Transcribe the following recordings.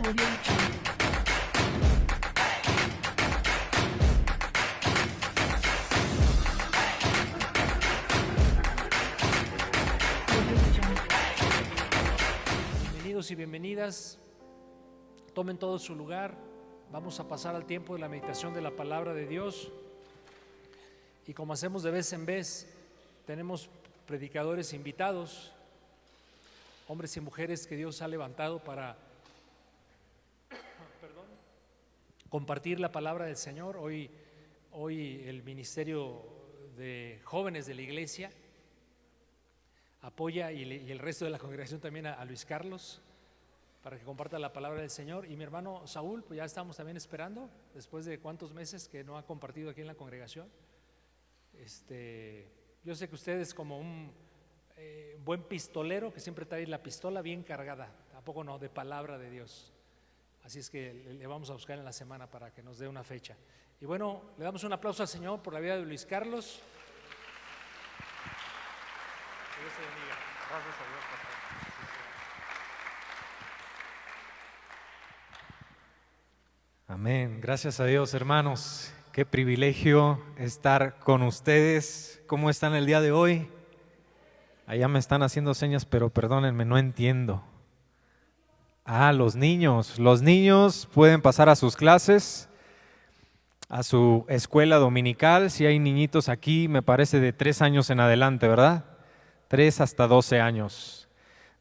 Audio Jungle. Audio Jungle. Bienvenidos y bienvenidas. Tomen todo su lugar. Vamos a pasar al tiempo de la meditación de la palabra de Dios. Y como hacemos de vez en vez, tenemos predicadores invitados, hombres y mujeres que Dios ha levantado para compartir la palabra del Señor. Hoy el ministerio de jóvenes de la iglesia apoya y el resto de la congregación también a Luis Carlos para que comparta la palabra del Señor. Y mi hermano Saúl, pues ya estamos también esperando, después de cuántos meses que no ha compartido aquí en la congregación. Yo sé que usted es como un buen pistolero que siempre trae la pistola bien cargada, tampoco no, de palabra de Dios. Así es que le vamos a buscar en la semana para que nos dé una fecha. Y bueno, le damos un aplauso al Señor por la vida de Luis Carlos. Que Dios te bendiga. Gracias a Dios, pastor. Amén. Gracias a Dios, hermanos. Qué privilegio estar con ustedes. ¿Cómo están el día de hoy? Allá me están haciendo señas, pero perdónenme, no entiendo. Los niños pueden pasar a sus clases, a su escuela dominical. Si hay niñitos aquí, me parece de 3 años en adelante, ¿verdad? 3 hasta 12 años.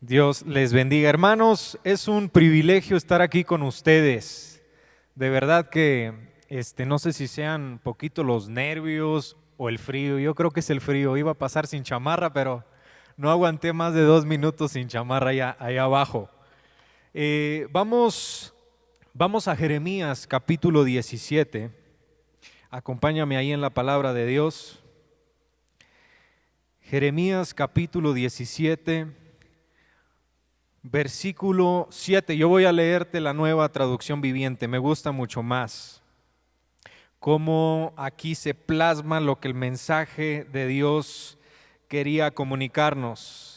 Dios les bendiga, hermanos. Es un privilegio estar aquí con ustedes. De verdad que no sé si sean poquito los nervios o el frío. Yo creo que es el frío. Iba a pasar sin chamarra, pero no aguanté más de 2 minutos sin chamarra allá abajo. Vamos a Jeremías capítulo 17. Acompáñame ahí en la palabra de Dios. Jeremías capítulo 17, versículo 7. Yo voy a leerte la Nueva Traducción Viviente. Me gusta mucho más cómo aquí se plasma lo que el mensaje de Dios quería comunicarnos.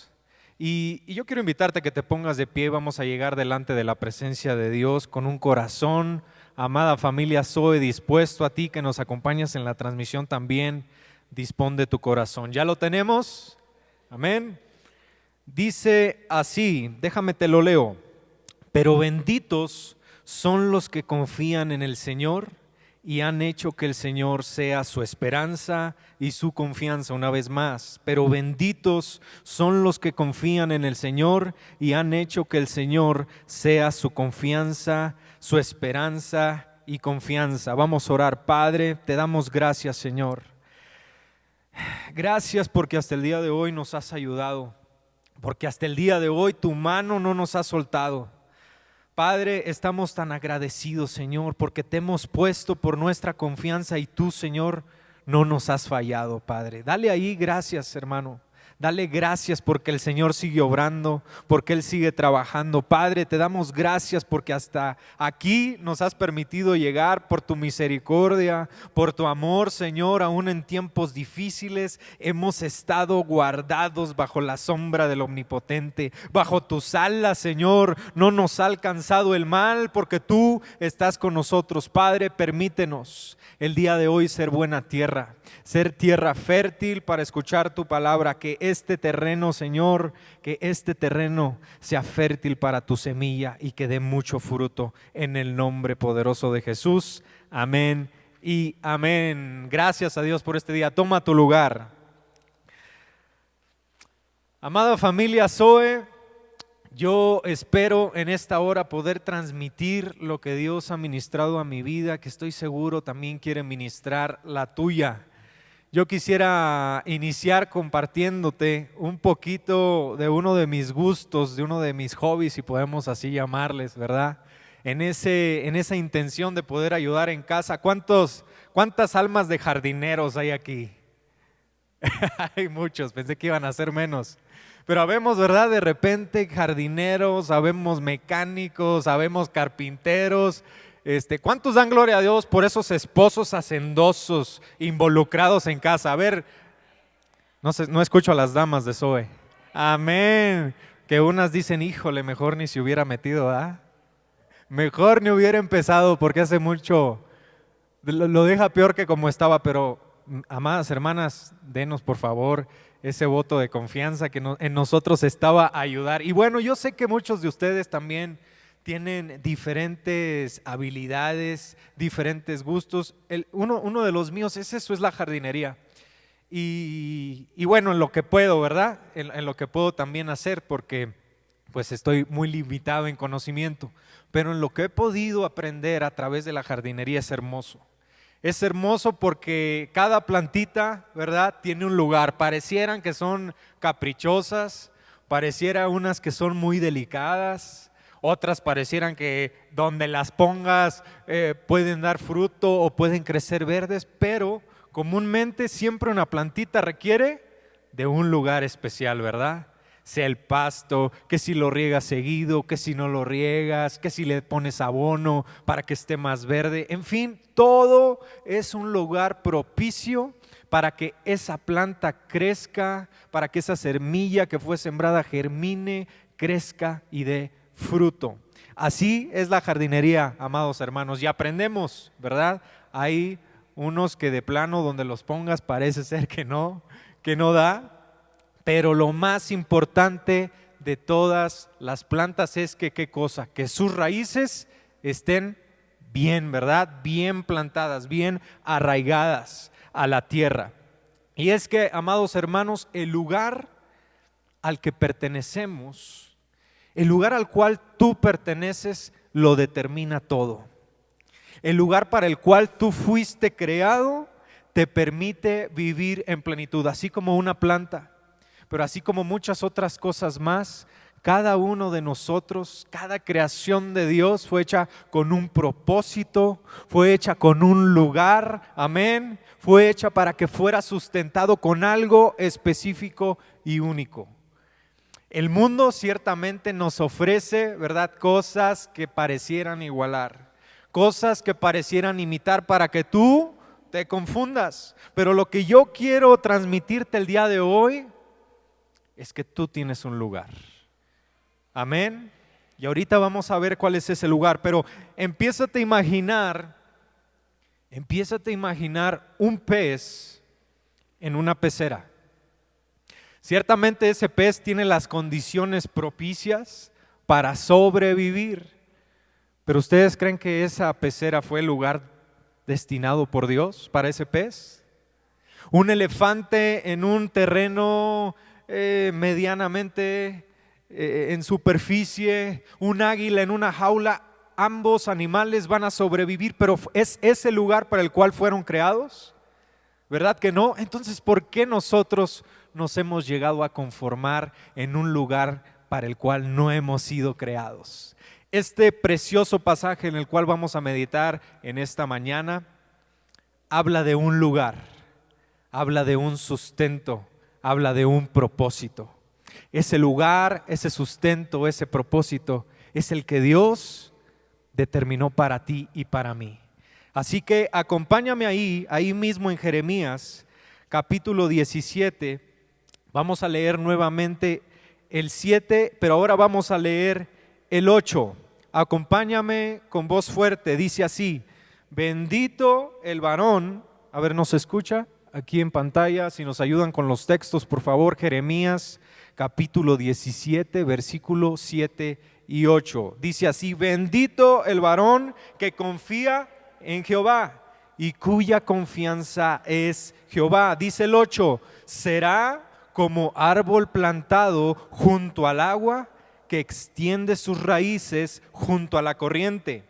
Y yo quiero invitarte a que te pongas de pie. Vamos a llegar delante de la presencia de Dios con un corazón, amada familia Zoe, dispuesto. A ti que nos acompañas en la transmisión también, dispón de tu corazón. ¿Ya lo tenemos? Amén. Dice así, déjame te lo leo. Pero benditos son los que confían en el Señor y han hecho que el Señor sea su esperanza y su confianza. Una vez más, pero benditos son los que confían en el Señor y han hecho que el Señor sea su confianza, su esperanza y confianza. Vamos a orar. Padre, te damos gracias, Señor. Gracias porque hasta el día de hoy nos has ayudado, porque hasta el día de hoy tu mano no nos ha soltado. Padre, estamos tan agradecidos, Señor, porque te hemos puesto por nuestra confianza y tú, Señor, no nos has fallado, Padre. Dale ahí gracias, hermano. Dale gracias porque el Señor sigue obrando, porque Él sigue trabajando. Padre, te damos gracias porque hasta aquí nos has permitido llegar por tu misericordia, por tu amor, Señor. Aún en tiempos difíciles hemos estado guardados bajo la sombra del Omnipotente. Bajo tus alas, Señor, no nos ha alcanzado el mal porque tú estás con nosotros. Padre, permítenos el día de hoy ser buena tierra, ser tierra fértil para escuchar tu palabra. Que este terreno, Señor, que este terreno sea fértil para tu semilla y que dé mucho fruto en el nombre poderoso de Jesús. Amén y amén. Gracias a Dios por este día. Toma tu lugar. Amada familia Zoe, yo espero en esta hora poder transmitir lo que Dios ha ministrado a mi vida, que estoy seguro también quiere ministrar la tuya. Yo quisiera iniciar compartiéndote un poquito de uno de mis gustos, de uno de mis hobbies, si podemos así llamarles, ¿verdad? En esa intención de poder ayudar en casa. ¿Cuántas almas de jardineros hay aquí? Hay muchos, pensé que iban a ser menos. Pero habemos, ¿verdad? De repente jardineros, habemos mecánicos, habemos carpinteros. ¿Cuántos dan gloria a Dios por esos esposos hacendosos involucrados en casa? A ver, no escucho a las damas de Zoe. Amén. Que unas dicen, híjole, mejor ni se hubiera metido, ¿ah? Mejor ni hubiera empezado porque hace mucho, lo deja peor que como estaba, pero amadas hermanas, denos por favor ese voto de confianza que en nosotros estaba a ayudar. Y bueno, yo sé que muchos de ustedes también tienen diferentes habilidades, diferentes gustos. Uno de los míos es eso, es la jardinería. Y bueno, en lo que puedo, ¿verdad? En lo que puedo también hacer, porque pues estoy muy limitado en conocimiento. Pero en lo que he podido aprender a través de la jardinería es hermoso. Es hermoso porque cada plantita, ¿verdad?, tiene un lugar. Parecieran que son caprichosas, pareciera unas que son muy delicadas, otras parecieran que donde las pongas pueden dar fruto o pueden crecer verdes, pero comúnmente siempre una plantita requiere de un lugar especial, ¿verdad? Sea el pasto, que si lo riegas seguido, que si no lo riegas, que si le pones abono para que esté más verde. En fin, todo es un lugar propicio para que esa planta crezca, para que esa semilla que fue sembrada germine, crezca y dé fruto. Así es la jardinería, amados hermanos, y aprendemos, ¿verdad? Hay unos que de plano donde los pongas parece ser que no da. Pero lo más importante de todas las plantas es que, ¿qué cosa? Que sus raíces estén bien, ¿verdad? Bien plantadas, bien arraigadas a la tierra. Y es que, amados hermanos, el lugar al que pertenecemos, el lugar al cual tú perteneces, lo determina todo. El lugar para el cual tú fuiste creado te permite vivir en plenitud, así como una planta. Pero así como muchas otras cosas más, cada uno de nosotros, cada creación de Dios fue hecha con un propósito, fue hecha con un lugar, amén, fue hecha para que fuera sustentado con algo específico y único. El mundo ciertamente nos ofrece, ¿verdad?, cosas que parecieran igualar, cosas que parecieran imitar para que tú te confundas. Pero lo que yo quiero transmitirte el día de hoy es que tú tienes un lugar. Amén. Y ahorita vamos a ver cuál es ese lugar, pero empiézate a imaginar un pez en una pecera. Ciertamente ese pez tiene las condiciones propicias para sobrevivir, pero ¿ustedes creen que esa pecera fue el lugar destinado por Dios para ese pez? Un elefante en un terreno medianamente en superficie, un águila en una jaula, ambos animales van a sobrevivir, pero ¿es ese lugar para el cual fueron creados? ¿Verdad que no? Entonces, ¿por qué nosotros nos hemos llegado a conformar en un lugar para el cual no hemos sido creados? Este precioso pasaje en el cual vamos a meditar en esta mañana habla de un lugar, habla de un sustento, habla de un propósito. Ese lugar, ese sustento, ese propósito es el que Dios determinó para ti y para mí. Así que acompáñame ahí mismo en Jeremías capítulo 17. Vamos a leer nuevamente el 7, pero ahora vamos a leer el 8. Acompáñame con voz fuerte, dice así: bendito el varón. A ver, ¿nos escucha? Aquí en pantalla, si nos ayudan con los textos, por favor. Jeremías capítulo 17, versículo 7 y 8. Dice así: bendito el varón que confía en Jehová y cuya confianza es Jehová. Dice el 8: será como árbol plantado junto al agua, que extiende sus raíces junto a la corriente.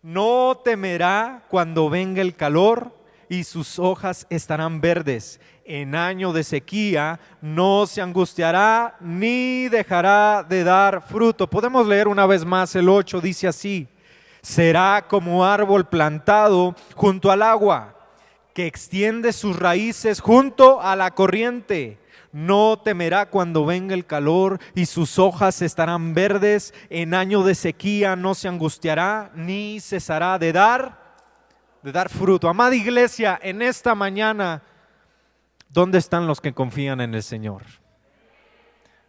No temerá cuando venga el calor, y sus hojas estarán verdes. En año de sequía no se angustiará ni dejará de dar fruto. Podemos leer una vez más el 8, dice así: será como árbol plantado junto al agua, que extiende sus raíces junto a la corriente. No temerá cuando venga el calor, y sus hojas estarán verdes. En año de sequía no se angustiará ni cesará de dar fruto. Amada iglesia, en esta mañana, ¿dónde están los que confían en el Señor?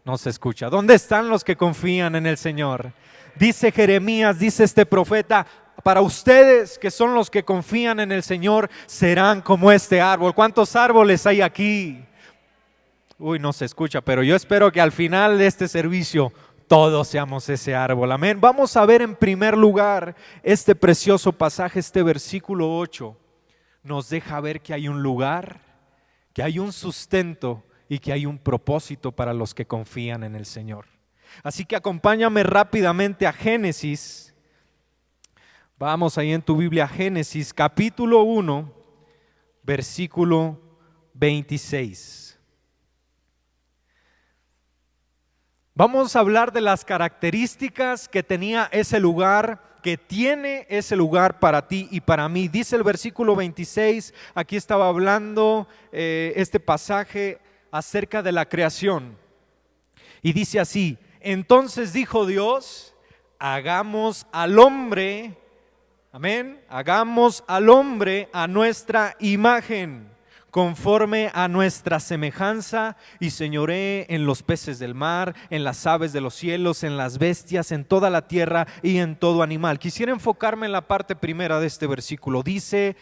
No se escucha. ¿Dónde están los que confían en el Señor? Dice Jeremías, dice este profeta, para ustedes que son los que confían en el Señor, serán como este árbol. ¿Cuántos árboles hay aquí? Uy, no se escucha, pero yo espero que al final de este servicio todos seamos ese árbol. Amén. Vamos a ver en primer lugar este precioso pasaje, este versículo 8. Nos deja ver que hay un lugar, que hay un sustento y que hay un propósito para los que confían en el Señor. Así que acompáñame rápidamente a Génesis. Vamos ahí en tu Biblia, Génesis capítulo 1, versículo 26. Vamos a hablar de las características que tenía ese lugar, que tiene ese lugar para ti y para mí. Dice el versículo 26, aquí estaba hablando este pasaje acerca de la creación. Y dice así: entonces dijo Dios, hagamos al hombre, amén, hagamos al hombre a nuestra imagen, conforme a nuestra semejanza, y señoree en los peces del mar, en las aves de los cielos, en las bestias, en toda la tierra y en todo animal. Quisiera enfocarme en la parte primera de este versículo. Dice,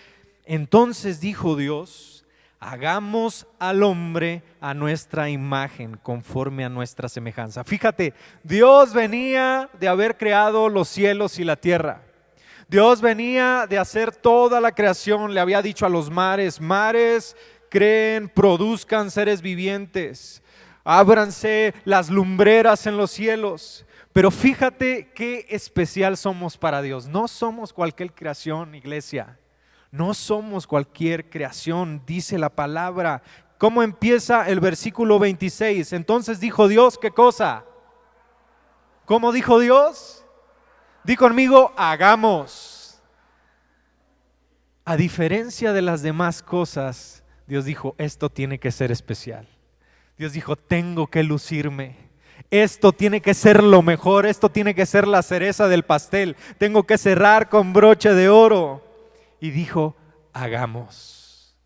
entonces dijo Dios, hagamos al hombre a nuestra imagen, conforme a nuestra semejanza. Fíjate, Dios venía de haber creado los cielos y la tierra. Dios venía de hacer toda la creación, le había dicho a los mares, mares, creen, produzcan seres vivientes, ábranse las lumbreras en los cielos. Pero fíjate qué especial somos para Dios. No somos cualquier creación, iglesia. No somos cualquier creación, dice la palabra. ¿Cómo empieza el versículo 26? Entonces dijo Dios, ¿qué cosa? ¿Cómo dijo Dios? Di conmigo, hagamos. A diferencia de las demás cosas, Dios dijo, esto tiene que ser especial. Dios dijo, tengo que lucirme. Esto tiene que ser lo mejor, esto tiene que ser la cereza del pastel. Tengo que cerrar con broche de oro. Y dijo, hagamos.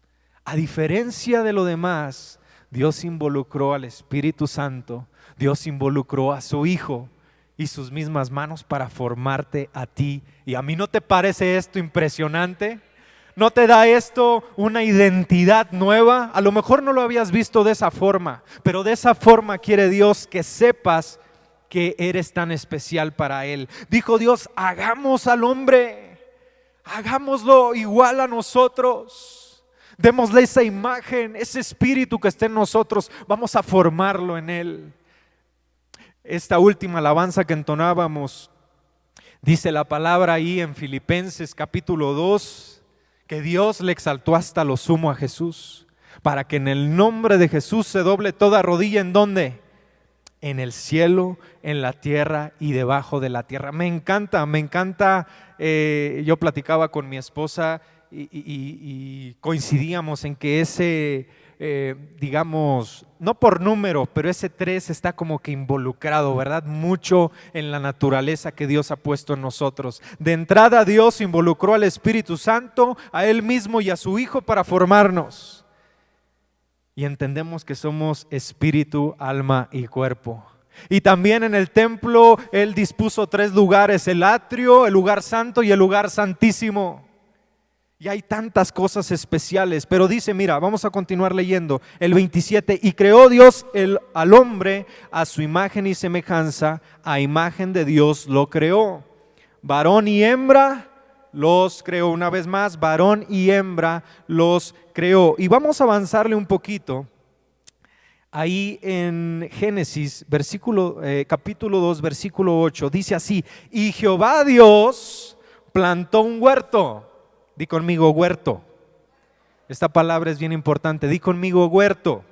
A diferencia de lo demás, Dios involucró al Espíritu Santo, Dios involucró a su Hijo y sus mismas manos para formarte a ti y a mí. ¿No te parece esto impresionante? ¿No te da esto una identidad nueva? A lo mejor no lo habías visto de esa forma, pero de esa forma quiere Dios que sepas que eres tan especial para Él. Dijo Dios, hagamos al hombre. Hagámoslo igual a nosotros, démosle esa imagen, ese espíritu que está en nosotros, vamos a formarlo en Él. Esta última alabanza que entonábamos, dice la palabra ahí en Filipenses capítulo 2, que Dios le exaltó hasta lo sumo a Jesús, para que en el nombre de Jesús se doble toda rodilla. ¿En dónde? En el cielo, en la tierra y debajo de la tierra. Me encanta. Yo platicaba con mi esposa y coincidíamos en que ese, digamos, no por número, pero ese 3 está como que involucrado, ¿verdad? Mucho en la naturaleza que Dios ha puesto en nosotros. De entrada, Dios involucró al Espíritu Santo, a Él mismo y a su Hijo para formarnos. Y entendemos que somos espíritu, alma y cuerpo. Y también en el templo Él dispuso 3 lugares: el atrio, el lugar santo y el lugar santísimo. Y hay tantas cosas especiales, pero dice, mira, vamos a continuar leyendo el 27. Y creó Dios al hombre a su imagen y semejanza, a imagen de Dios lo creó. Varón y hembra los creó. Una vez más, varón y hembra los creó. Y vamos a avanzarle un poquito. Ahí en Génesis, capítulo 2, versículo 8, dice así: y Jehová Dios plantó un huerto. Di conmigo, huerto. Esta palabra es bien importante. Di conmigo, huerto.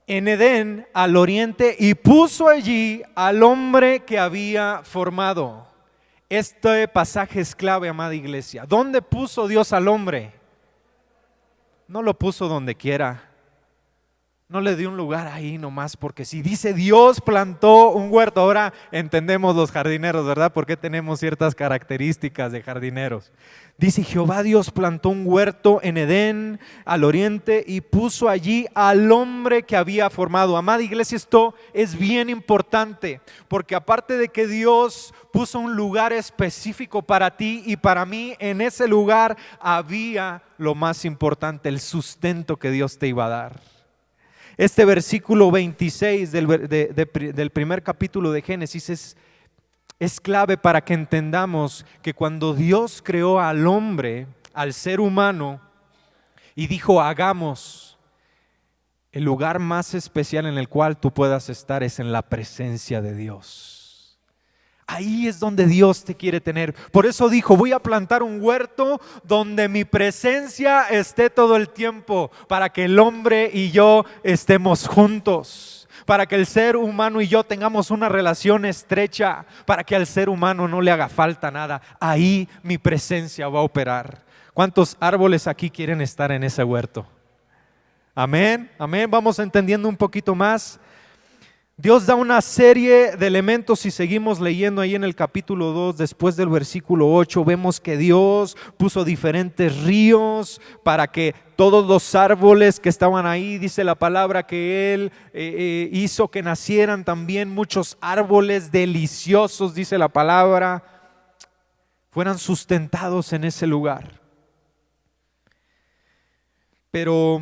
En Edén, al oriente, y puso allí al hombre que había formado. Este pasaje es clave, amada iglesia. ¿Dónde puso Dios al hombre? No lo puso donde quiera. No le dio un lugar ahí nomás porque si dice Dios plantó un huerto. Ahora entendemos los jardineros, ¿verdad? Porque tenemos ciertas características de jardineros. Dice Jehová Dios plantó un huerto en Edén al oriente y puso allí al hombre que había formado. Amada iglesia, esto es bien importante porque aparte de que Dios puso un lugar específico para ti y para mí, en ese lugar había lo más importante, el sustento que Dios te iba a dar. Este versículo 26 del primer capítulo de Génesis es clave para que entendamos que cuando Dios creó al hombre, al ser humano, y dijo hagamos, el lugar más especial en el cual tú puedas estar es en la presencia de Dios. Ahí es donde Dios te quiere tener. Por eso dijo, voy a plantar un huerto donde mi presencia esté todo el tiempo, para que el hombre y yo estemos juntos, para que el ser humano y yo tengamos una relación estrecha, para que al ser humano no le haga falta nada. Ahí mi presencia va a operar. ¿Cuántos árboles aquí quieren estar en ese huerto? Amén, amén. Vamos entendiendo un poquito más. Dios da una serie de elementos y seguimos leyendo ahí en el capítulo 2, después del versículo 8, vemos que Dios puso diferentes ríos para que todos los árboles que estaban ahí, dice la palabra que Él hizo que nacieran también muchos árboles deliciosos, dice la palabra, fueran sustentados en ese lugar. Pero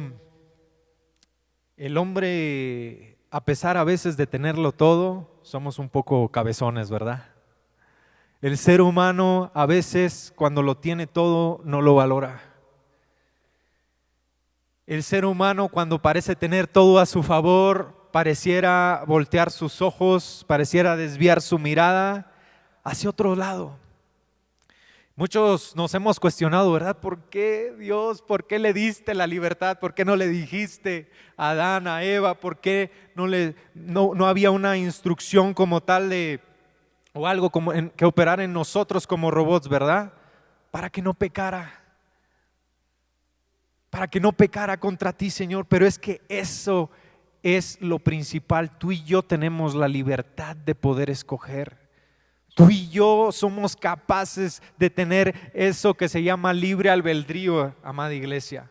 el hombre, a pesar a veces de tenerlo todo, somos un poco cabezones, ¿verdad? El ser humano a veces cuando lo tiene todo no lo valora. El ser humano cuando parece tener todo a su favor, pareciera voltear sus ojos, pareciera desviar su mirada hacia otro lado. Muchos nos hemos cuestionado, ¿verdad? ¿Por qué Dios? ¿Por qué le diste la libertad? ¿Por qué no le dijiste a Adán, a Eva? ¿Por qué no había una instrucción como tal o algo que operara en nosotros como robots, ¿verdad? Para que no pecara. Para que no pecara contra ti, Señor. Pero es que eso es lo principal. Tú y yo tenemos la libertad de poder escoger. Tú y yo somos capaces de tener eso que se llama libre albedrío, amada iglesia.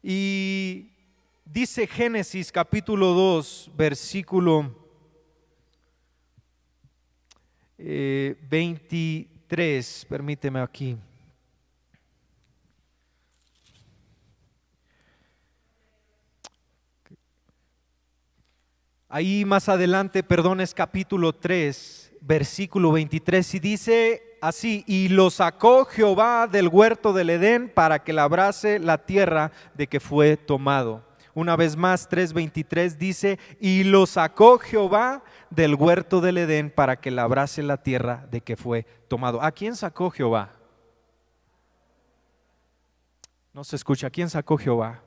Y dice Génesis capítulo 2, versículo 23, permíteme aquí. Ahí más adelante, perdón, es capítulo 3. Versículo 23 y dice así: y lo sacó Jehová del huerto del Edén para que labrase la tierra de que fue tomado. Una vez más, 3:23 dice: y lo sacó Jehová del huerto del Edén para que labrase la tierra de que fue tomado. ¿A quién sacó Jehová? No se escucha. ¿A quién sacó Jehová?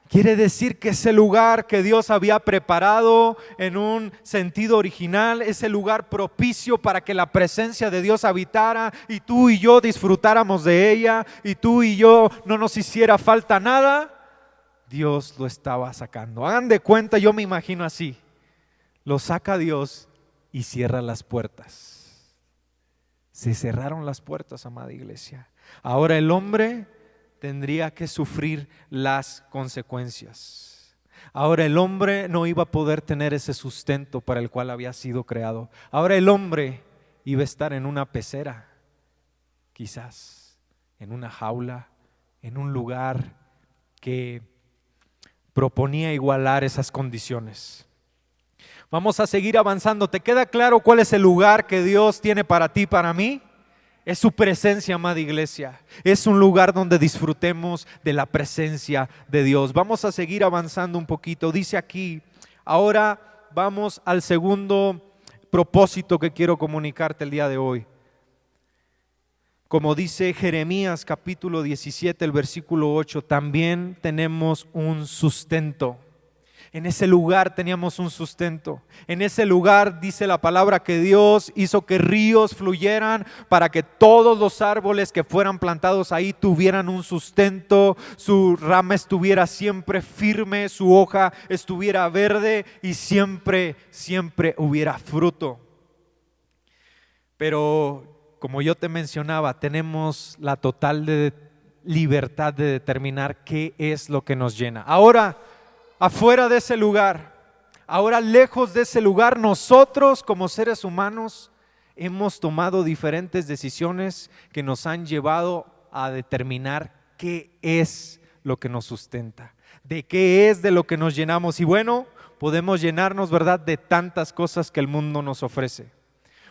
Quiere decir que ese lugar que Dios había preparado en un sentido original, ese lugar propicio para que la presencia de Dios habitara y tú y yo disfrutáramos de ella y tú y yo no nos hiciera falta nada, Dios lo estaba sacando. Hagan de cuenta, yo me imagino así, lo saca Dios y cierra las puertas. Se cerraron las puertas, amada iglesia. Ahora el hombre tendría que sufrir las consecuencias. Ahora el hombre no iba a poder tener ese sustento para el cual había sido creado. Ahora el hombre iba a estar en una pecera, quizás en una jaula, en un lugar que proponía igualar esas condiciones. Vamos a seguir avanzando. ¿Te queda claro cuál es el lugar que Dios tiene para ti, para mí? Es su presencia, amada iglesia. Es un lugar donde disfrutemos de la presencia de Dios. Vamos a seguir avanzando un poquito. Dice aquí, ahora vamos al segundo propósito que quiero comunicarte el día de hoy. Como dice Jeremías capítulo 17, el versículo 8, también tenemos un sustento. En ese lugar teníamos un sustento. En ese lugar dice la palabra que Dios hizo que ríos fluyeran para que todos los árboles que fueran plantados ahí tuvieran un sustento, su rama estuviera siempre firme, su hoja estuviera verde y siempre hubiera fruto. Pero como yo te mencionaba, tenemos la total libertad de determinar qué es lo que nos llena. Ahora, afuera de ese lugar, ahora lejos de ese lugar, nosotros como seres humanos hemos tomado diferentes decisiones que nos han llevado a determinar qué es lo que nos sustenta, de qué es de lo que nos llenamos. Y bueno, podemos llenarnos, ¿verdad?, de tantas cosas que el mundo nos ofrece.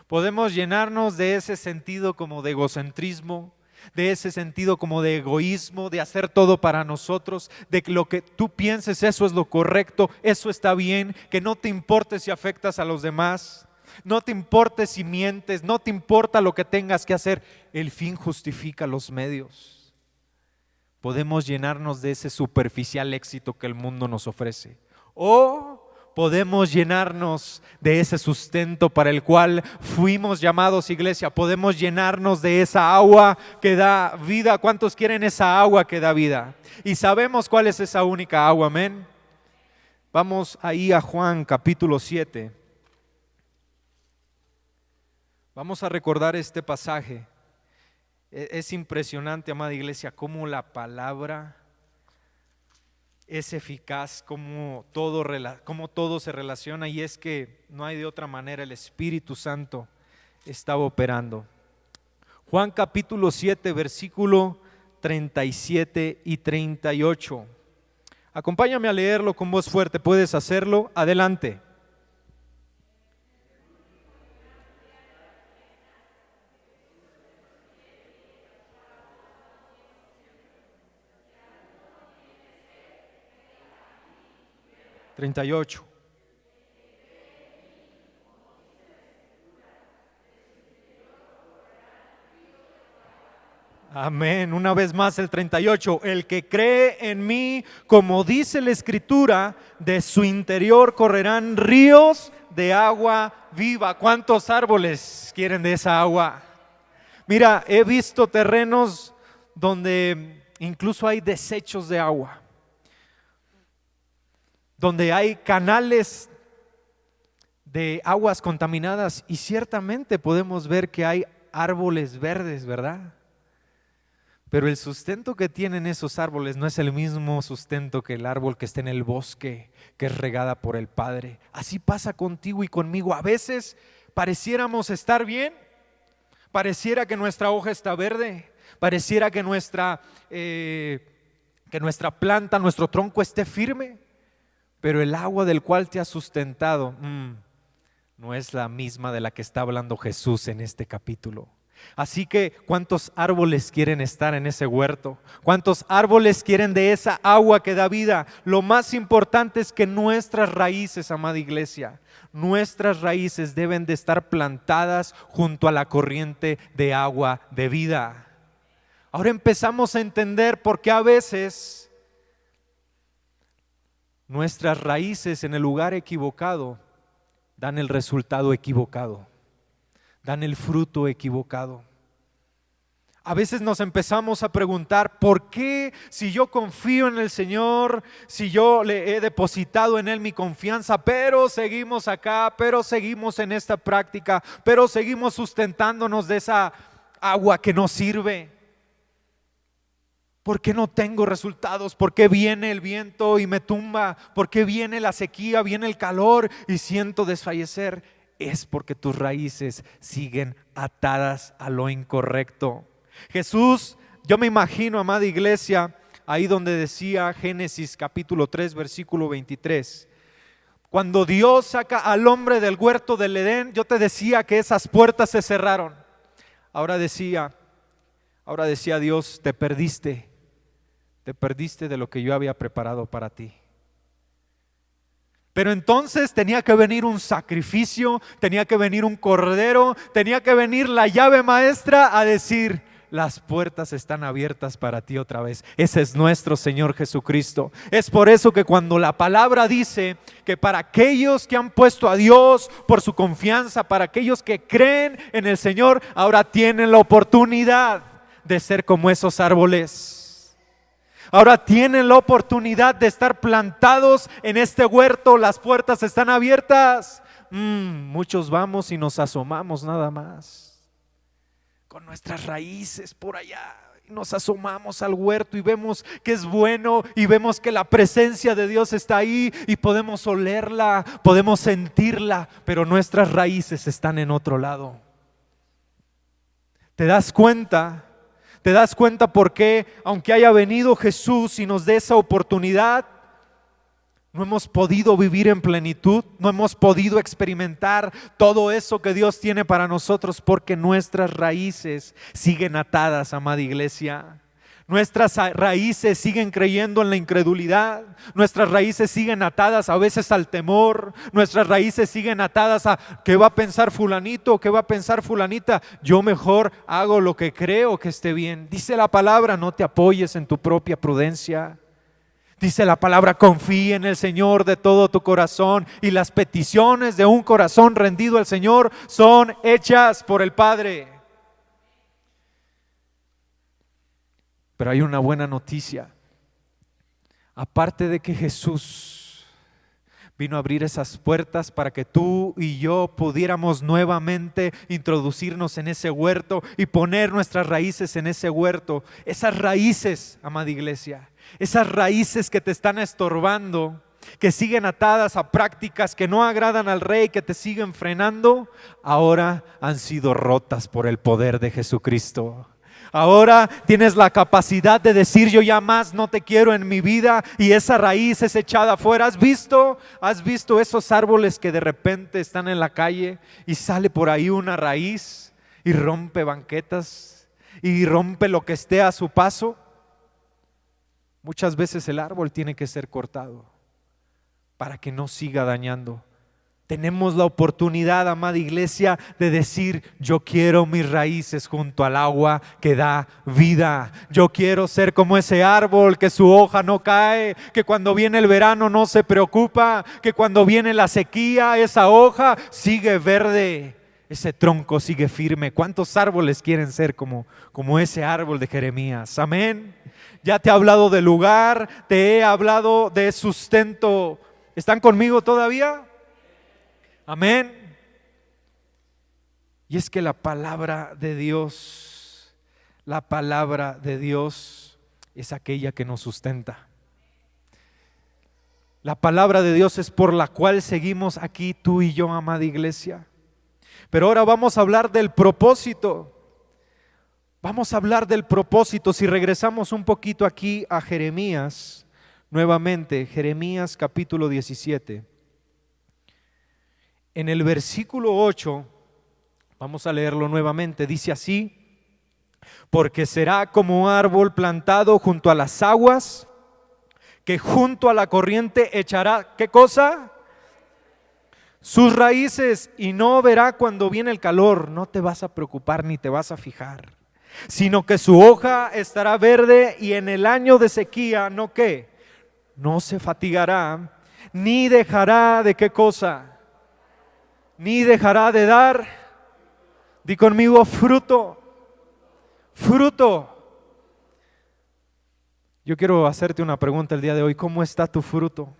Podemos llenarnos de ese sentido como de egocentrismo, de ese sentido como de egoísmo, de hacer todo para nosotros, de que lo que tú pienses eso es lo correcto, eso está bien, que no te importe si afectas a los demás, no te importe si mientes, no te importa lo que tengas que hacer, el fin justifica los medios. Podemos llenarnos de ese superficial éxito que el mundo nos ofrece, o podemos llenarnos de ese sustento para el cual fuimos llamados, iglesia. Podemos llenarnos de esa agua que da vida. ¿Cuántos quieren esa agua que da vida? Y sabemos cuál es esa única agua, amén. Vamos ahí a Juan capítulo 7. Vamos a recordar este pasaje. Es impresionante, amada iglesia, cómo la palabra es eficaz, cómo todo se relaciona, y es que no hay de otra manera, el Espíritu Santo estaba operando. Juan capítulo 7, versículo 37 y 38. Acompáñame a leerlo con voz fuerte, ¿puedes hacerlo? Adelante. (38) Amén. Una vez más el 38. El que cree en mí, como dice la Escritura, de su interior correrán ríos de agua viva. ¿Cuántos árboles quieren de esa agua? Mira, he visto terrenos donde incluso hay desechos de agua, donde hay canales de aguas contaminadas, y ciertamente podemos ver que hay árboles verdes, ¿verdad? Pero el sustento que tienen esos árboles no es el mismo sustento que el árbol que está en el bosque, que es regada por el Padre. Así pasa contigo y conmigo. A veces pareciéramos estar bien, pareciera que nuestra hoja está verde, pareciera que nuestra planta, nuestro tronco esté firme, pero el agua del cual te has sustentado no es la misma de la que está hablando Jesús en este capítulo. Así que, ¿cuántos árboles quieren estar en ese huerto? ¿Cuántos árboles quieren de esa agua que da vida? Lo más importante es que nuestras raíces, amada iglesia, nuestras raíces deben de estar plantadas junto a la corriente de agua de vida. Ahora empezamos a entender por qué a veces nuestras raíces en el lugar equivocado dan el resultado equivocado, dan el fruto equivocado. A veces nos empezamos a preguntar, ¿por qué si yo confío en el Señor, si yo le he depositado en Él mi confianza, pero seguimos acá, pero seguimos en esta práctica, pero seguimos sustentándonos de esa agua que no sirve? ¿Por qué no tengo resultados? ¿Por qué viene el viento y me tumba? ¿Por qué viene la sequía, viene el calor y siento desfallecer? Es porque tus raíces siguen atadas a lo incorrecto. Jesús, yo me imagino, amada iglesia, ahí donde decía Génesis capítulo 3, versículo 23. Cuando Dios saca al hombre del huerto del Edén, yo te decía que esas puertas se cerraron. Ahora decía Dios, te perdiste de lo que yo había preparado para ti. Pero entonces tenía que venir un sacrificio, tenía que venir un cordero, tenía que venir la llave maestra a decir, las puertas están abiertas para ti otra vez. Ese es nuestro Señor Jesucristo. Es por eso que cuando la palabra dice que para aquellos que han puesto a Dios por su confianza, para aquellos que creen en el Señor, ahora tienen la oportunidad de ser como esos árboles. Ahora tienen la oportunidad de estar plantados en este huerto. Las puertas están abiertas. Muchos vamos y nos asomamos nada más con nuestras raíces por allá. Nos asomamos al huerto y vemos que es bueno y vemos que la presencia de Dios está ahí y podemos olerla, podemos sentirla, pero nuestras raíces están en otro lado. ¿Te das cuenta? ¿Te das cuenta por qué, aunque haya venido Jesús y nos dé esa oportunidad, no hemos podido vivir en plenitud? No hemos podido experimentar todo eso que Dios tiene para nosotros, porque nuestras raíces siguen atadas, amada iglesia. Nuestras raíces siguen creyendo en la incredulidad. Nuestras raíces siguen atadas a veces al temor. Nuestras raíces siguen atadas a ¿qué va a pensar fulanito? ¿Qué va a pensar fulanita? Yo mejor hago lo que creo que esté bien. Dice la palabra, no te apoyes en tu propia prudencia. Dice la palabra, confía en el Señor de todo tu corazón, y las peticiones de un corazón rendido al Señor son hechas por el Padre. Pero hay una buena noticia. Aparte de que Jesús vino a abrir esas puertas para que tú y yo pudiéramos nuevamente introducirnos en ese huerto y poner nuestras raíces en ese huerto. Esas raíces, amada iglesia, esas raíces que te están estorbando, que siguen atadas a prácticas que no agradan al Rey, que te siguen frenando, ahora han sido rotas por el poder de Jesucristo. Ahora tienes la capacidad de decir, yo ya más no te quiero en mi vida, y esa raíz es echada afuera. ¿Has visto esos árboles que de repente están en la calle y sale por ahí una raíz y rompe banquetas y rompe lo que esté a su paso? Muchas veces el árbol tiene que ser cortado para que no siga dañando. Tenemos la oportunidad, amada iglesia, de decir, yo quiero mis raíces junto al agua que da vida. Yo quiero ser como ese árbol que su hoja no cae, que cuando viene el verano no se preocupa, que cuando viene la sequía esa hoja sigue verde, ese tronco sigue firme. ¿Cuántos árboles quieren ser como ese árbol de Jeremías? Amén. Ya te he hablado de lugar, te he hablado de sustento. ¿Están conmigo todavía? Amén. Y es que la palabra de Dios es aquella que nos sustenta. La palabra de Dios es por la cual seguimos aquí tú y yo, amada iglesia. Pero ahora vamos a hablar del propósito. Vamos a hablar del propósito. Si regresamos un poquito aquí a Jeremías, nuevamente, Jeremías capítulo 17. En el versículo 8, vamos a leerlo nuevamente, dice así: porque será como árbol plantado junto a las aguas, que junto a la corriente echará, ¿qué cosa? Sus raíces, y no verá cuando viene el calor. No te vas a preocupar ni te vas a fijar, sino que su hoja estará verde, y en el año de sequía, ¿no qué? No se fatigará, ni dejará de ¿qué cosa? Ni dejará de dar, di conmigo, fruto. Fruto. Yo quiero hacerte una pregunta el día de hoy. ¿Cómo está tu fruto?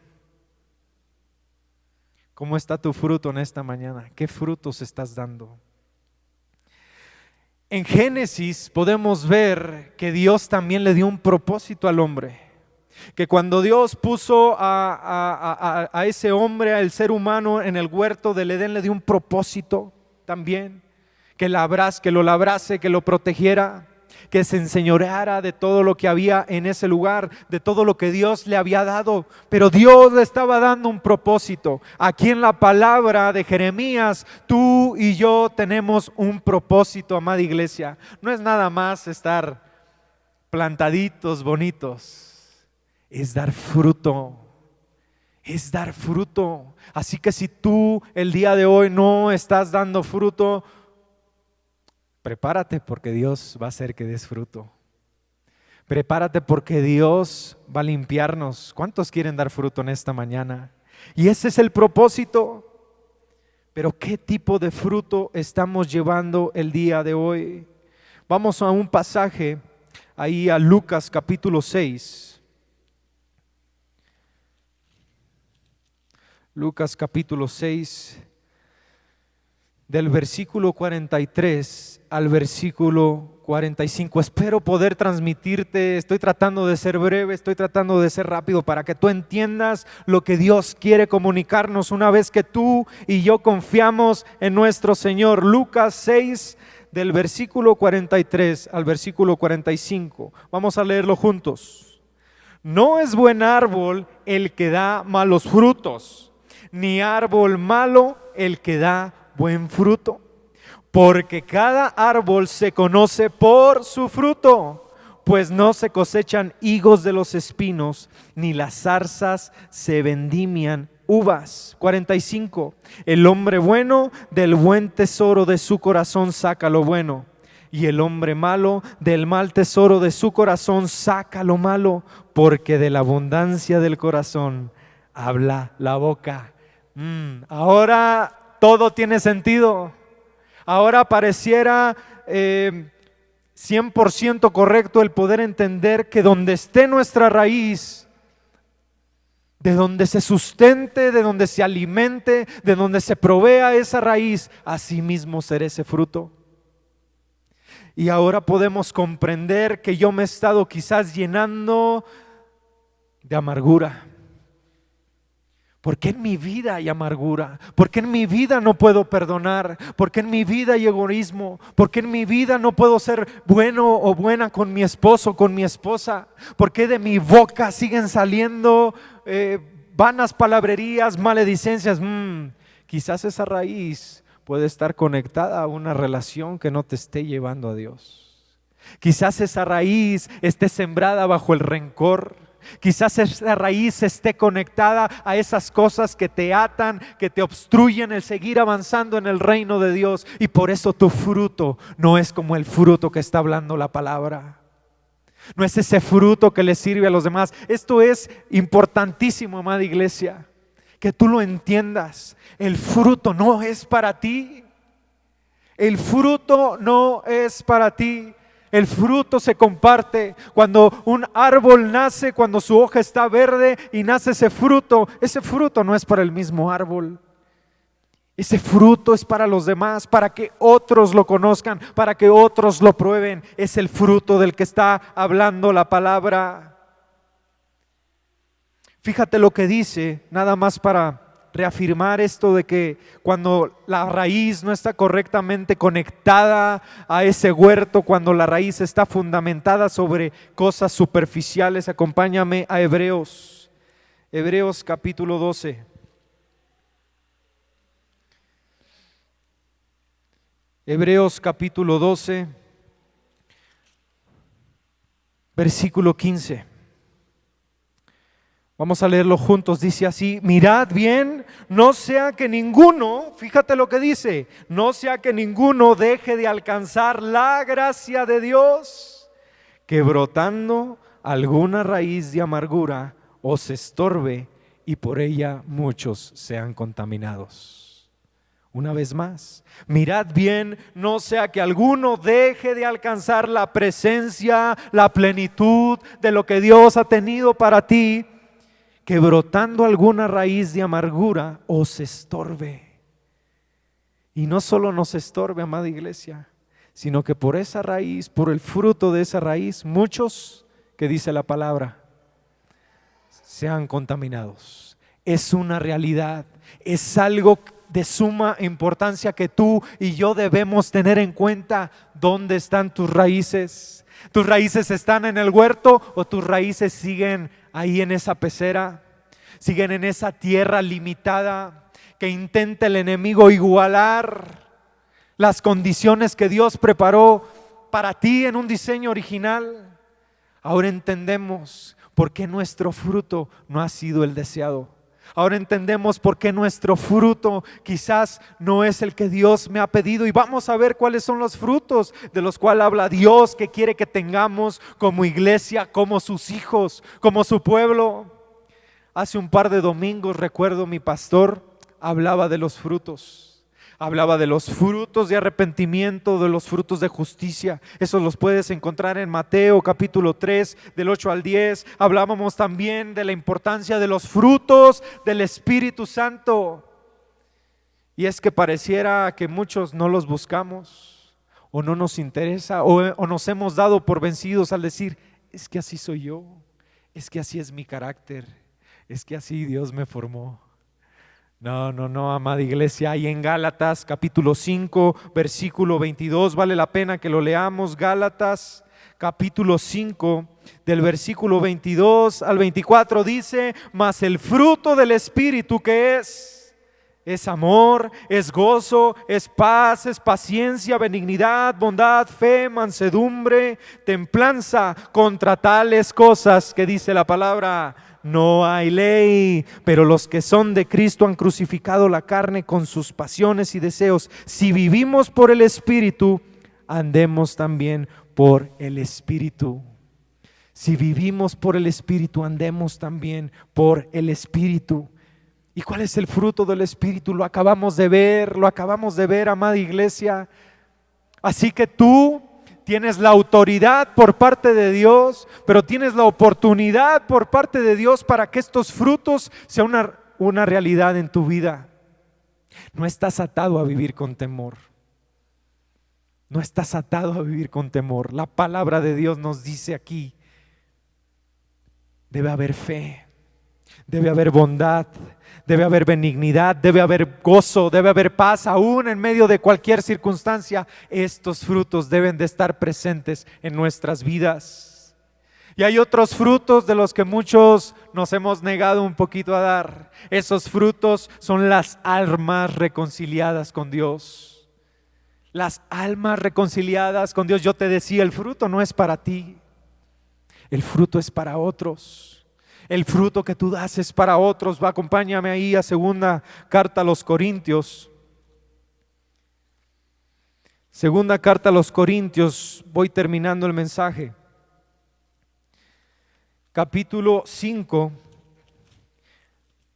¿Cómo está tu fruto en esta mañana? ¿Qué frutos estás dando? En Génesis podemos ver que Dios también le dio un propósito al hombre. Que cuando Dios puso a ese hombre, al ser humano en el huerto del Edén, le dio un propósito también. Que lo labrase, que lo protegiera, que se enseñoreara de todo lo que había en ese lugar, de todo lo que Dios le había dado. Pero Dios le estaba dando un propósito. Aquí en la palabra de Jeremías, tú y yo tenemos un propósito, amada iglesia. No es nada más estar plantaditos, bonitos. Es dar fruto, es dar fruto. Así que si tú el día de hoy no estás dando fruto, prepárate porque Dios va a hacer que des fruto. Prepárate porque Dios va a limpiarnos. ¿Cuántos quieren dar fruto en esta mañana? Y ese es el propósito. Pero ¿qué tipo de fruto estamos llevando el día de hoy? Vamos a un pasaje, ahí a Lucas capítulo 6. Lucas capítulo 6, del versículo 43 al versículo 45. Espero poder transmitirte, estoy tratando de ser breve, estoy tratando de ser rápido para que tú entiendas lo que Dios quiere comunicarnos una vez que tú y yo confiamos en nuestro Señor. Lucas 6, del versículo 43 al versículo 45. Vamos a leerlo juntos. No es buen árbol el que da malos frutos, ni árbol malo el que da buen fruto. Porque cada árbol se conoce por su fruto, pues no se cosechan higos de los espinos, ni las zarzas se vendimian uvas. 45. El hombre bueno del buen tesoro de su corazón saca lo bueno, y el hombre malo del mal tesoro de su corazón saca lo malo, porque de la abundancia del corazón habla la boca. Ahora todo tiene sentido. Ahora pareciera 100% correcto el poder entender que donde esté nuestra raíz, de donde se sustente, de donde se alimente, de donde se provea esa raíz, así mismo será ese fruto. Y ahora podemos comprender que yo me he estado quizás llenando de amargura. ¿Por qué en mi vida hay amargura? ¿Por qué en mi vida no puedo perdonar? ¿Por qué en mi vida hay egoísmo? ¿Por qué en mi vida no puedo ser bueno o buena con mi esposo, con mi esposa? ¿Por qué de mi boca siguen saliendo vanas palabrerías, maledicencias? Quizás esa raíz puede estar conectada a una relación que no te esté llevando a Dios. Quizás esa raíz esté sembrada bajo el rencor. Quizás esa raíz esté conectada a esas cosas que te atan, que te obstruyen el seguir avanzando en el reino de Dios, y por eso tu fruto no es como el fruto que está hablando la palabra. No es ese fruto que le sirve a los demás. Esto es importantísimo, amada iglesia, que tú lo entiendas. El fruto no es para ti. El fruto no es para ti. El fruto se comparte. Cuando un árbol nace, cuando su hoja está verde y nace ese fruto no es para el mismo árbol. Ese fruto es para los demás, para que otros lo conozcan, para que otros lo prueben. Es el fruto del que está hablando la palabra. Fíjate lo que dice, nada más para reafirmar esto de que cuando la raíz no está correctamente conectada a ese huerto, cuando la raíz está fundamentada sobre cosas superficiales. Acompáñame a Hebreos capítulo 12. Hebreos capítulo 12, versículo 15. Vamos a leerlo juntos, dice así: mirad bien, no sea que ninguno, fíjate lo que dice, no sea que ninguno deje de alcanzar la gracia de Dios, que brotando alguna raíz de amargura os estorbe y por ella muchos sean contaminados. Una vez más, mirad bien, no sea que alguno deje de alcanzar la presencia, la plenitud de lo que Dios ha tenido para ti, que brotando alguna raíz de amargura os estorbe. Y no solo nos estorbe, amada iglesia, sino que por esa raíz, por el fruto de esa raíz, muchos, que dice la palabra, sean contaminados. Es una realidad, es algo de suma importancia que tú y yo debemos tener en cuenta. ¿Dónde están tus raíces? ¿Tus raíces están en el huerto o tus raíces siguen ahí en esa pecera? ¿Siguen en esa tierra limitada que intenta el enemigo igualar las condiciones que Dios preparó para ti en un diseño original? Ahora entendemos por qué nuestro fruto no ha sido el deseado. Ahora entendemos por qué nuestro fruto quizás no es el que Dios me ha pedido, y vamos a ver cuáles son los frutos de los cuales habla Dios que quiere que tengamos como iglesia, como sus hijos, como su pueblo. Hace un par de domingos recuerdo mi pastor hablaba de los frutos. Hablaba de los frutos de arrepentimiento, de los frutos de justicia. Esos los puedes encontrar en Mateo capítulo 3, del 8 al 10. Hablábamos también de la importancia de los frutos del Espíritu Santo. Y es que pareciera que muchos no los buscamos, o no nos interesa, o nos hemos dado por vencidos al decir, es que así soy yo, es que así es mi carácter, es que así Dios me formó. No, amada iglesia, ahí en Gálatas capítulo 5, versículo 22, vale la pena que lo leamos. Gálatas capítulo 5, del versículo 22 al 24 dice, mas el fruto del Espíritu que es amor, es gozo, es paz, es paciencia, benignidad, bondad, fe, mansedumbre, templanza. Contra tales cosas, que dice la palabra, no hay ley. Pero los que son de Cristo han crucificado la carne con sus pasiones y deseos. Si vivimos por el Espíritu, andemos también por el Espíritu. Si vivimos por el Espíritu, andemos también por el Espíritu. ¿Y cuál es el fruto del Espíritu? Lo acabamos de ver, amada iglesia. Así que tú tienes la autoridad por parte de Dios, pero tienes la oportunidad por parte de Dios para que estos frutos sean una realidad en tu vida. No estás atado a vivir con temor. No estás atado a vivir con temor. La palabra de Dios nos dice aquí, debe haber fe, debe haber bondad, debe haber benignidad, debe haber gozo, debe haber paz, aún en medio de cualquier circunstancia. Estos frutos deben de estar presentes en nuestras vidas. Y hay otros frutos de los que muchos nos hemos negado un poquito a dar. Esos frutos son las almas reconciliadas con Dios. Las almas reconciliadas con Dios. Yo te decía, el fruto no es para ti, el fruto es para otros. El fruto que tú das es para otros. Acompáñame ahí a segunda carta a los Corintios. Segunda carta a los Corintios, voy terminando el mensaje. Capítulo 5,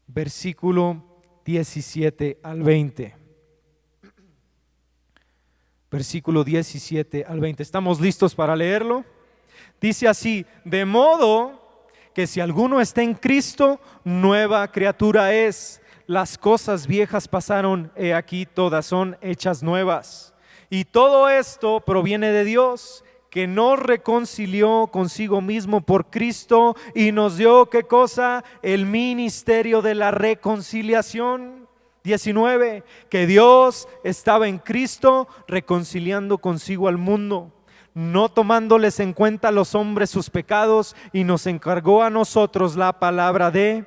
versículo 17 al 20. Versículo 17 al 20. ¿Estamos listos para leerlo? Dice así, de modo que si alguno está en Cristo, nueva criatura es. Las cosas viejas pasaron, he aquí todas son hechas nuevas. Y todo esto proviene de Dios, que nos reconcilió consigo mismo por Cristo y nos dio, ¿qué cosa? El ministerio de la reconciliación. 19, que Dios estaba en Cristo reconciliando consigo al mundo, no tomándoles en cuenta a los hombres sus pecados, y nos encargó a nosotros la palabra de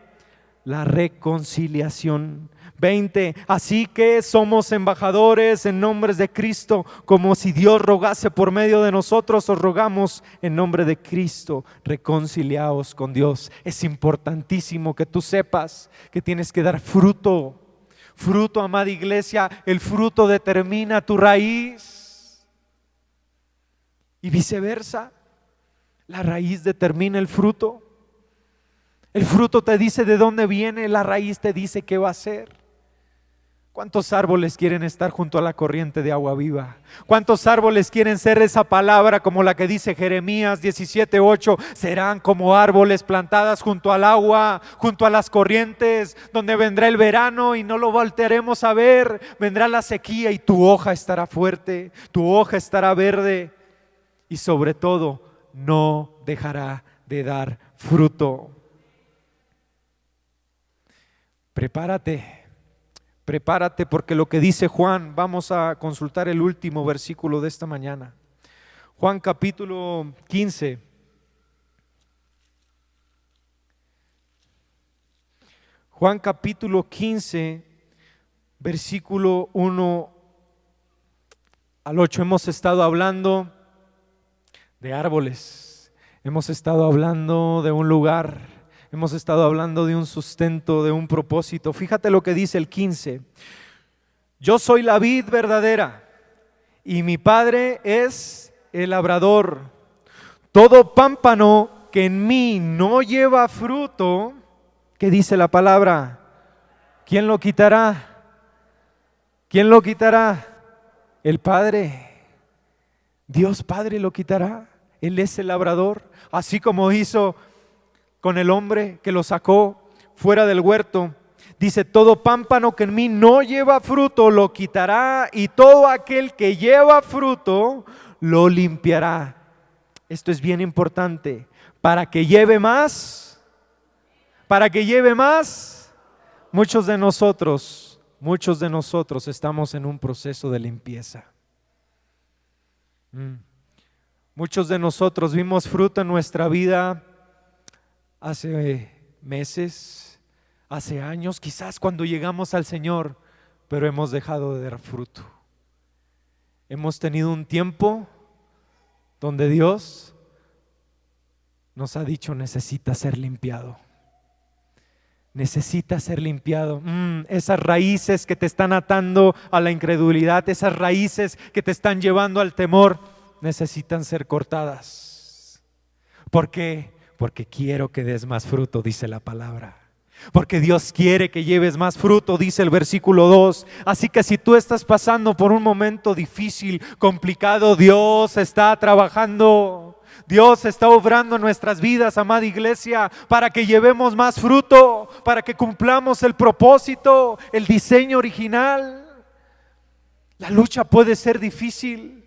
la reconciliación. 20, así que somos embajadores en nombre de Cristo, como si Dios rogase por medio de nosotros, os rogamos en nombre de Cristo, reconciliaos con Dios. Es importantísimo que tú sepas que tienes que dar fruto. Fruto, amada iglesia, el fruto determina tu raíz. Y viceversa, la raíz determina el fruto. El fruto te dice de dónde viene, la raíz te dice qué va a ser. ¿Cuántos árboles quieren estar junto a la corriente de agua viva? ¿Cuántos árboles quieren ser esa palabra como la que dice Jeremías 17:8? Serán como árboles plantadas junto al agua, junto a las corrientes, donde vendrá el verano y no lo voltearemos a ver. Vendrá la sequía y tu hoja estará fuerte, tu hoja estará verde. Y sobre todo, no dejará de dar fruto. Prepárate porque lo que dice Juan, vamos a consultar el último versículo de esta mañana. Juan capítulo 15. Juan capítulo 15, versículo 1 al 8. Hemos estado hablando de árboles, hemos estado hablando de un lugar, hemos estado hablando de un sustento, de un propósito. Fíjate lo que dice el 15. Yo soy la vid verdadera y mi Padre es el labrador. Todo pámpano que en mí no lleva fruto, ¿qué dice la palabra? ¿Quién lo quitará? ¿Quién lo quitará? El Padre. Dios Padre lo quitará. Él es el labrador, así como hizo con el hombre que lo sacó fuera del huerto. Dice, todo pámpano que en mí no lleva fruto lo quitará, y todo aquel que lleva fruto lo limpiará. Esto es bien importante. Para que lleve más, muchos de nosotros estamos en un proceso de limpieza. Muchos de nosotros vimos fruto en nuestra vida hace meses, hace años, quizás cuando llegamos al Señor, pero hemos dejado de dar fruto. Hemos tenido un tiempo donde Dios nos ha dicho: necesita ser limpiado. Necesita ser limpiado. Esas raíces que te están atando a la incredulidad, esas raíces que te están llevando al temor, necesitan ser cortadas. ¿Por qué? Porque quiero que des más fruto, dice la palabra. Porque Dios quiere que lleves más fruto, dice el versículo 2. Así que si tú estás pasando por un momento difícil, complicado, Dios está trabajando. Dios está obrando en nuestras vidas, amada iglesia, para que llevemos más fruto, para que cumplamos el propósito, el diseño original. La lucha puede ser difícil,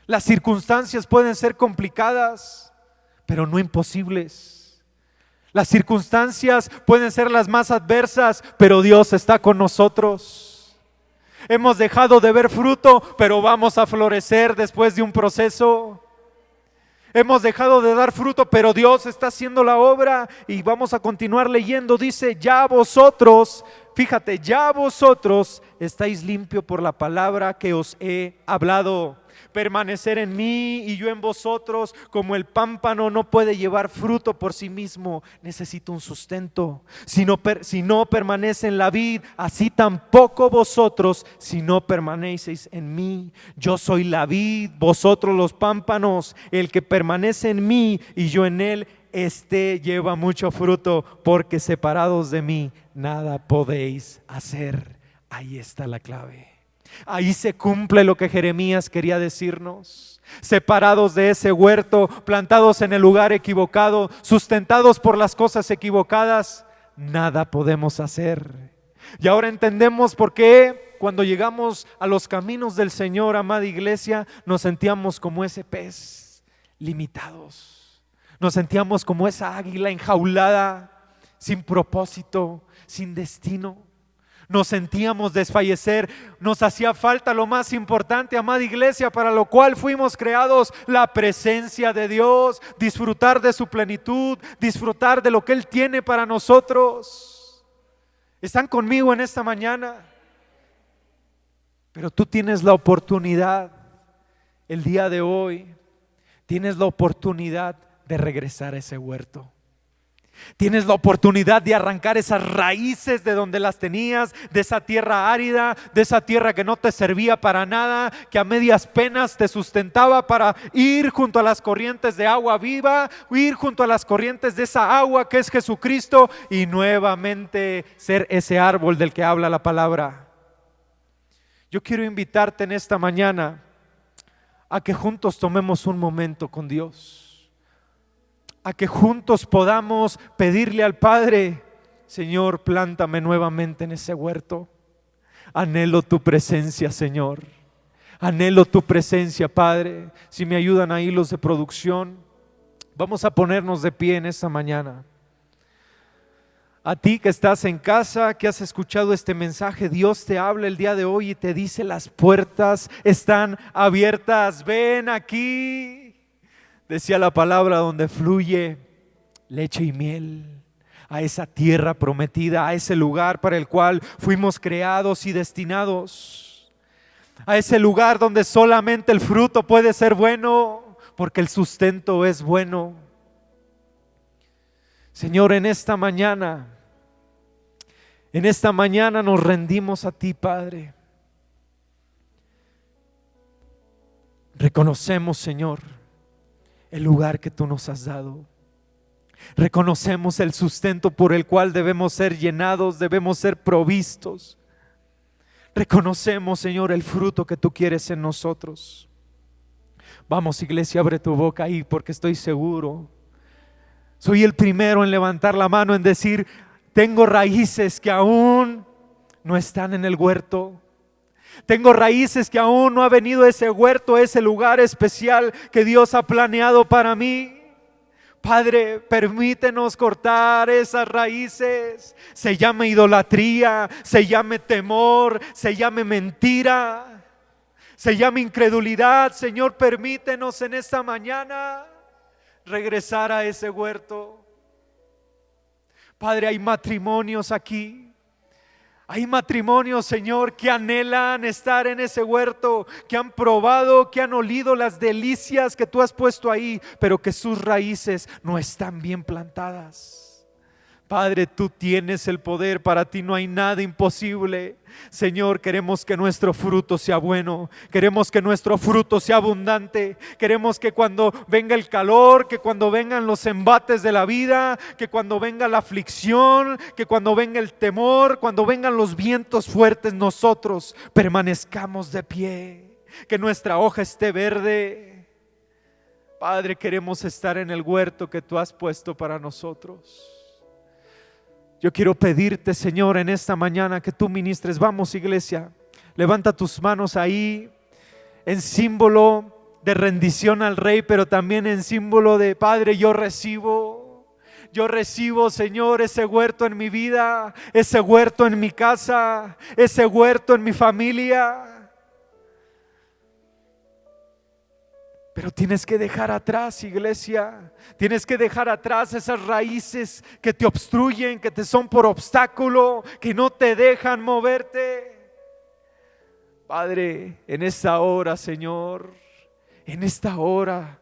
las circunstancias pueden ser complicadas, pero no imposibles. Las circunstancias pueden ser las más adversas, pero Dios está con nosotros. Hemos dejado de ver fruto, pero vamos a florecer después de un proceso. Hemos dejado de dar fruto, pero Dios está haciendo la obra, y vamos a continuar leyendo. Dice, ya vosotros, fíjate, ya vosotros estáis limpios por la palabra que os he hablado. Permanecer en mí y yo en vosotros, como el pámpano no puede llevar fruto por sí mismo, necesita un sustento. Si no permanece en la vid, así tampoco vosotros, si no permanecéis en mí. Yo soy la vid, vosotros los pámpanos. El que permanece en mí y yo en él, este lleva mucho fruto, porque separados de mí nada podéis hacer. Ahí está la clave. Ahí se cumple lo que Jeremías quería decirnos. Separados de ese huerto, plantados en el lugar equivocado, sustentados por las cosas equivocadas, nada podemos hacer. Y ahora entendemos por qué cuando llegamos a los caminos del Señor, amada iglesia, nos sentíamos como ese pez, limitados. Nos sentíamos como esa águila enjaulada, sin propósito, sin destino. Nos sentíamos desfallecer, nos hacía falta lo más importante, amada iglesia, para lo cual fuimos creados: la presencia de Dios, disfrutar de su plenitud, disfrutar de lo que Él tiene para nosotros. ¿Están conmigo en esta mañana? Pero tú tienes la oportunidad, el día de hoy, tienes la oportunidad de regresar a ese huerto. Tienes la oportunidad de arrancar esas raíces de donde las tenías, de esa tierra árida, de esa tierra que no te servía para nada, que a medias penas te sustentaba para ir junto a las corrientes de agua viva, ir junto a las corrientes de esa agua que es Jesucristo, y nuevamente ser ese árbol del que habla la palabra. Yo quiero invitarte en esta mañana a que juntos tomemos un momento con Dios, a que juntos podamos pedirle al Padre: Señor, plántame nuevamente en ese huerto. Anhelo tu presencia, Señor. Anhelo tu presencia, Padre. Si me ayudan ahí los de producción, vamos a ponernos de pie en esta mañana. A ti que estás en casa, que has escuchado este mensaje, Dios te habla el día de hoy y te dice: las puertas están abiertas, ven aquí. Decía la palabra, donde fluye leche y miel, a esa tierra prometida, a ese lugar para el cual fuimos creados y destinados, a ese lugar donde solamente el fruto puede ser bueno, porque el sustento es bueno. Señor, en esta mañana nos rendimos a ti, Padre. Reconocemos, Señor, el lugar que tú nos has dado. Reconocemos el sustento por el cual debemos ser llenados, debemos ser provistos. Reconocemos, Señor, el fruto que tú quieres en nosotros. Vamos, iglesia, abre tu boca ahí, porque estoy seguro. Soy el primero en levantar la mano, en decir: tengo raíces que aún no están en el huerto. Tengo raíces que aún no ha venido ese huerto, ese lugar especial que Dios ha planeado para mí. Padre, permítenos cortar esas raíces. Se llame idolatría, se llame temor, se llame mentira, se llame incredulidad. Señor, permítenos en esta mañana regresar a ese huerto. Padre, hay matrimonios aquí. Hay matrimonios, Señor, que anhelan estar en ese huerto, que han probado, que han olido las delicias que tú has puesto ahí, pero que sus raíces no están bien plantadas. Padre, tú tienes el poder, para ti no hay nada imposible. Señor, queremos que nuestro fruto sea bueno, queremos que nuestro fruto sea abundante, queremos que cuando venga el calor, que cuando vengan los embates de la vida, que cuando venga la aflicción, que cuando venga el temor, cuando vengan los vientos fuertes, nosotros permanezcamos de pie, que nuestra hoja esté verde. Padre, queremos estar en el huerto que tú has puesto para nosotros. Yo quiero pedirte, Señor, en esta mañana que tú ministres. Vamos, iglesia, levanta tus manos ahí en símbolo de rendición al Rey, pero también en símbolo de: Padre, yo recibo, Señor, ese huerto en mi vida, ese huerto en mi casa, ese huerto en mi familia. Pero tienes que dejar atrás, iglesia, tienes que dejar atrás esas raíces que te obstruyen, que te son por obstáculo, que no te dejan moverte. Padre, en esta hora, Señor, en esta hora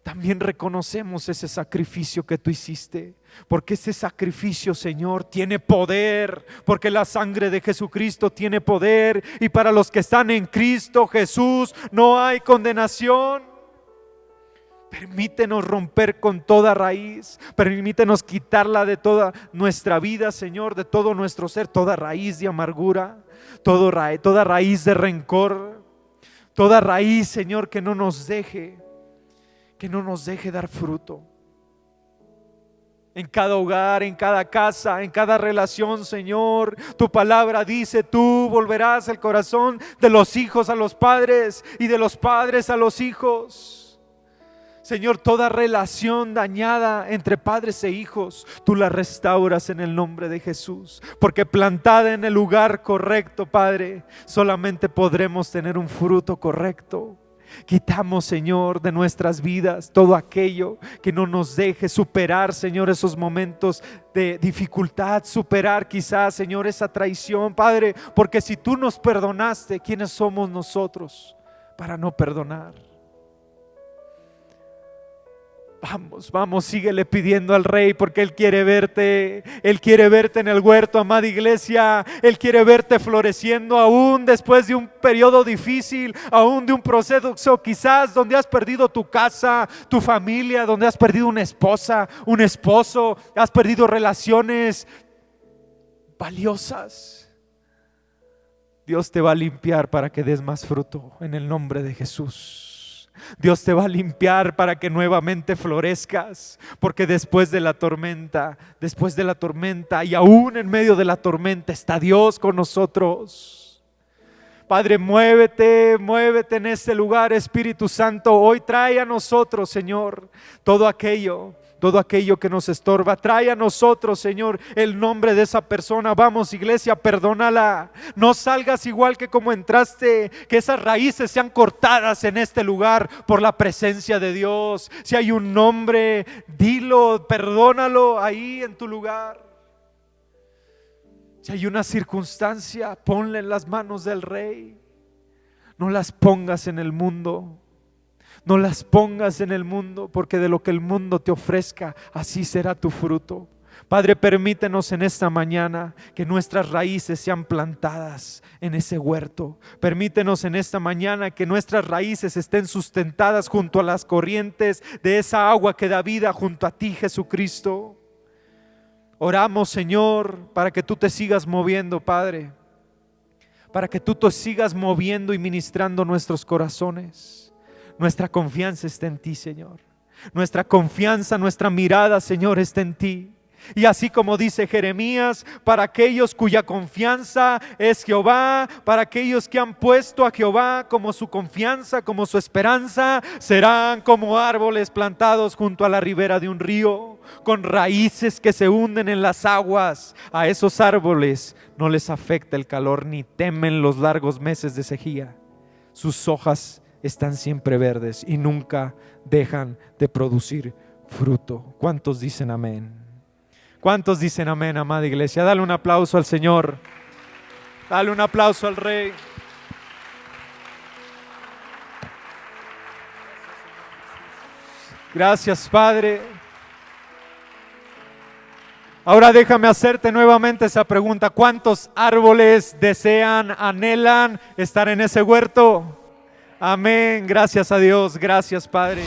también reconocemos ese sacrificio que tú hiciste, porque ese sacrificio, Señor, tiene poder, porque la sangre de Jesucristo tiene poder, y para los que están en Cristo Jesús no hay condenación. Permítenos romper con toda raíz, permítenos quitarla de toda nuestra vida, Señor, de todo nuestro ser, toda raíz de amargura, toda raíz de rencor, toda raíz, Señor, que no nos deje dar fruto. En cada hogar, en cada casa, en cada relación, Señor, tu palabra dice: tú volverás el corazón de los hijos a los padres y de los padres a los hijos. Señor, toda relación dañada entre padres e hijos, tú la restauras en el nombre de Jesús, porque plantada en el lugar correcto, Padre, solamente podremos tener un fruto correcto. Quitamos, Señor, de nuestras vidas todo aquello que no nos deje superar, Señor, esos momentos de dificultad, superar quizás, Señor, esa traición, Padre, porque si tú nos perdonaste, ¿quiénes somos nosotros para no perdonar? Vamos, síguele pidiendo al Rey, porque Él quiere verte en el huerto, amada iglesia. Él quiere verte floreciendo aún después de un periodo difícil, aún de un proceso quizás donde has perdido tu casa, tu familia, donde has perdido una esposa, un esposo, has perdido relaciones valiosas. Dios te va a limpiar para que des más fruto en el nombre de Jesús. Dios te va a limpiar para que nuevamente florezcas, porque después de la tormenta y aún en medio de la tormenta está Dios con nosotros. Padre, muévete en este lugar, Espíritu Santo. Hoy trae a nosotros, Señor, todo aquello que nos estorba. Trae a nosotros, Señor, el nombre de esa persona. Vamos, iglesia, perdónala. No salgas igual que como entraste. Que esas raíces sean cortadas en este lugar por la presencia de Dios. Si hay un nombre, dilo, perdónalo ahí en tu lugar. Si hay una circunstancia, ponla en las manos del Rey. No las pongas en el mundo. No las pongas en el mundo, porque de lo que el mundo te ofrezca, así será tu fruto. Padre, permítenos en esta mañana que nuestras raíces sean plantadas en ese huerto. Permítenos en esta mañana que nuestras raíces estén sustentadas junto a las corrientes de esa agua que da vida, junto a ti, Jesucristo. Oramos, Señor, para que tú te sigas moviendo, Padre, para que tú te sigas moviendo y ministrando nuestros corazones. Nuestra confianza está en ti, Señor. Nuestra confianza, nuestra mirada, Señor, está en ti. Y así como dice Jeremías, para aquellos cuya confianza es Jehová, para aquellos que han puesto a Jehová como su confianza, como su esperanza, serán como árboles plantados junto a la ribera de un río, con raíces que se hunden en las aguas. A esos árboles no les afecta el calor, ni temen los largos meses de sequía. Sus hojas están siempre verdes y nunca dejan de producir fruto. ¿Cuántos dicen amén? ¿Cuántos dicen amén, amada iglesia? Dale un aplauso al Señor. Dale un aplauso al Rey. Gracias, Padre. Ahora déjame hacerte nuevamente esa pregunta. ¿Cuántos árboles desean, anhelan estar en ese huerto? Amén. Gracias a Dios. Gracias, Padre.